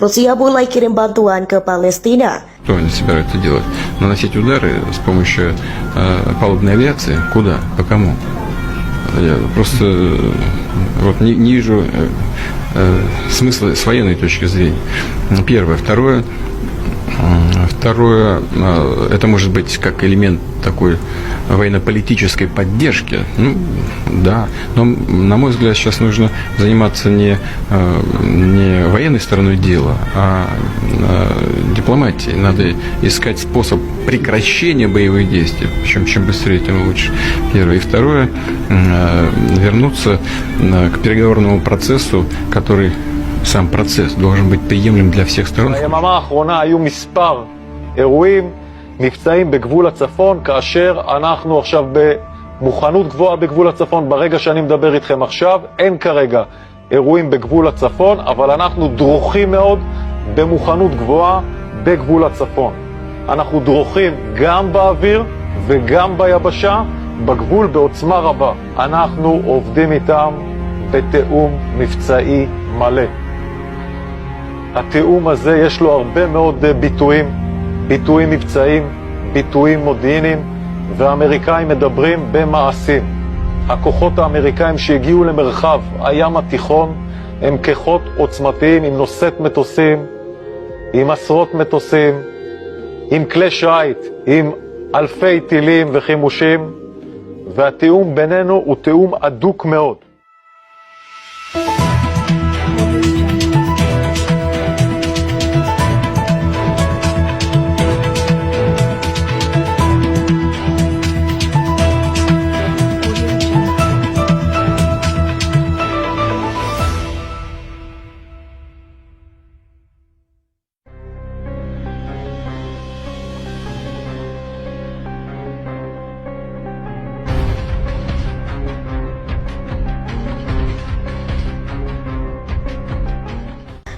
Rusia mulai kirim bantuan ke Palestina. Что они собираются делать? Наносить удары с помощью палубной авиации? Куда? По кому? Я просто вот не вижу смысла с военной точки зрения. Первое. Второе, это может быть как элемент такой военно-политической поддержки. Ну, да, но, на мой взгляд, сейчас нужно заниматься не военной стороной дела, а дипломатией. Надо искать способ прекращения боевых действий, причем чем быстрее, тем лучше. Первое. И второе, вернуться к переговорному процессу, который сам процесс должен быть приемлем для всех сторон. ביממה האחרונה היו מספר אירועים מבצעים בגבול הצפון, כאשר אנחנו עכשיו במוכנות גבוהה בגבול הצפון. ברגע שאני מדבר איתכם עכשיו, אין כרגע אירועים בגבול הצפון, אבל אנחנו דרוכים מאוד במוכנות גבוהה בגבול הצפון. אנחנו דרוכים גם באוויר וגם ביבשה, בגבול בעוצמה רבה. אנחנו עובדים איתם בתיאום מבצעי מלא. התיאום הזה יש לו הרבה מאוד ביטויים מבצעיים, ביטויים מודיעיניים, והאמריקאים מדברים במעשים. הכוחות האמריקאים שהגיעו למרחב הים התיכון הם כוחות עוצמתיים עם נושאת מטוסים, עם עשרות מטוסים, עם כלי שיט, עם אלפי טילים וחימושים, והתיאום בינינו הוא תיאום הדוק מאוד.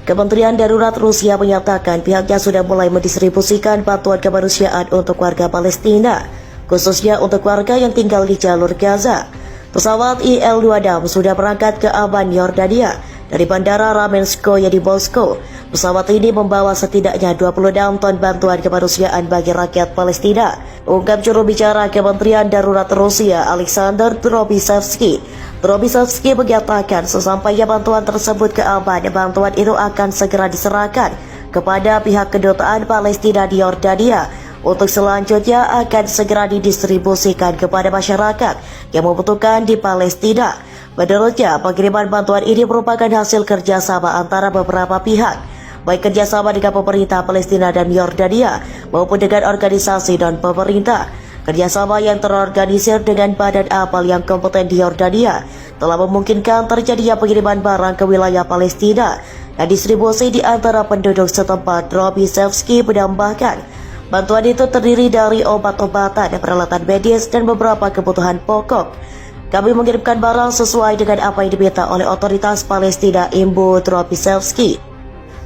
Kementerian Darurat Rusia menyatakan pihaknya sudah mulai mendistribusikan bantuan kemanusiaan untuk warga Palestina, khususnya untuk warga yang tinggal di jalur Gaza. Pesawat Il-26 sudah berangkat ke Amman, Yordania dari Bandara Ramenskoye di Moskow. Pesawat ini membawa setidaknya 26 ton bantuan kemanusiaan bagi rakyat Palestina, ungkap juru bicara Kementerian Darurat Rusia Alexander Drobysevsky. Drobysevsky mengatakan sesampainya bantuan tersebut ke Amman, bantuan itu akan segera diserahkan kepada pihak kedutaan Palestina di Yordania untuk selanjutnya akan segera didistribusikan kepada masyarakat yang membutuhkan di Palestina. Menurutnya, pengiriman bantuan ini merupakan hasil kerjasama antara beberapa pihak, baik kerjasama dengan pemerintah Palestina dan Yordania maupun dengan organisasi dan pemerintah. Kerjasama yang terorganisir dengan badan amal yang kompeten di Yordania telah memungkinkan terjadinya pengiriman barang ke wilayah Palestina dan distribusi di antara penduduk setempat. Drobysevsky menambahkan, bantuan itu terdiri dari obat-obatan, peralatan medis, dan beberapa kebutuhan pokok. Kami mengirimkan barang sesuai dengan apa yang diminta oleh otoritas Palestina, imbu Drobysevsky.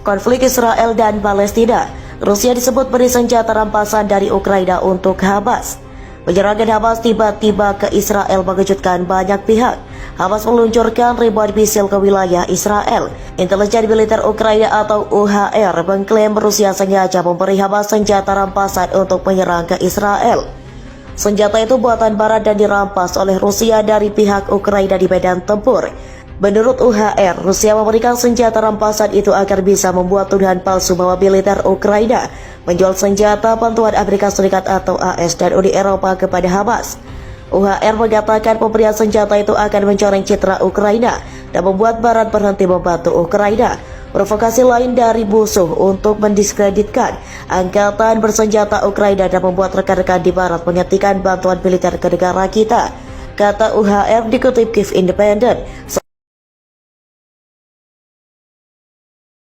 Konflik Israel dan Palestina. Rusia disebut beri senjata rampasan dari Ukraina untuk Hamas. Penyerangan Hamas tiba-tiba ke Israel mengejutkan banyak pihak. Hamas meluncurkan ribuan misil ke wilayah Israel. Intelijen Militer Ukraina atau UHR mengklaim Rusia sengaja memberi Hamas senjata rampasan untuk menyerang ke Israel. Senjata itu buatan barat dan dirampas oleh Rusia dari pihak Ukraina di medan tempur. Menurut UHR, Rusia memberikan senjata rampasan itu agar bisa membuat tuduhan palsu bahwa militer Ukraina menjual senjata bantuan Amerika Serikat atau AS dan Uni Eropa kepada Hamas. UHR mengatakan pemberian senjata itu akan mencoreng citra Ukraina dan membuat Barat berhenti membantu Ukraina. Provokasi lain dari musuh untuk mendiskreditkan angkatan bersenjata Ukraina dan membuat rekan-rekan di Barat menghentikan bantuan militer ke negara kita, kata UHR dikutip Kiev Independent.